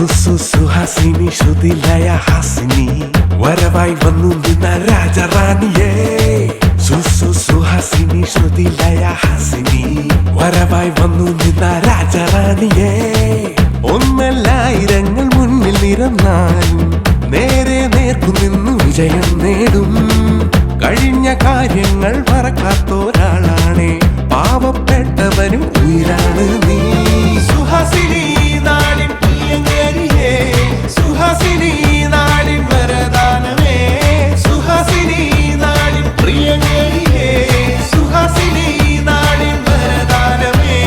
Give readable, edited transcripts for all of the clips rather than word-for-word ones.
സുഹാസിനി ശ്രുതിലയ ഹാസിനി വരവായി വന്നു നിന്ന രാജറാണിയേ സുഹാസിനി ശ്രുതിലയ ഹാസിനി വരവായി വന്നു നിന്ന രാജറാണിയേ ഒന്നല്ലായിരങ്ങൾ മുന്നിൽ നിരന്നാലും നേരെ നേർക്കു നിന്നു വിജയം നേടും കഴിഞ്ഞ കാര്യങ്ങൾ മറക്കാത്തൊരാളാണേ പാവപ്പെട്ടവനും ഉയരാണ് നീ സുഹാസിനി നാടിൻ പ്രിയങ്കരിയേ സുഹാസിനി നാടിൻ വരദാനമേ സുഹാസിനി നാടിൻ പ്രിയങ്കരിയേ സുഹാസിനി നാടിൻ വരദാനമേ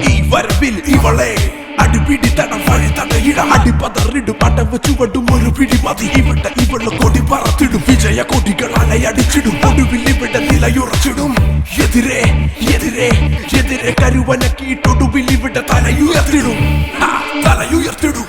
ഈ വരവിൽ ഇവളെ അടിപിടി തടം വഴി തടയിട അടിപതറിടും അടവ് ചുവടും ഒരു പിടി മതി ഇവിടെ ഇവള് കൊടി പറത്തിടും വിജയ കൊടികൾ അലയടിച്ചിടും ഒടുവിൽ ഇവിടെ നിലയുറച്ചിടും എതിരെ എതിരെ എതിരെ കരുവനക്കിട്ടൊടുവിൽ ഇവിടെ തലയുയർത്തിടും തലയുയർത്തിടും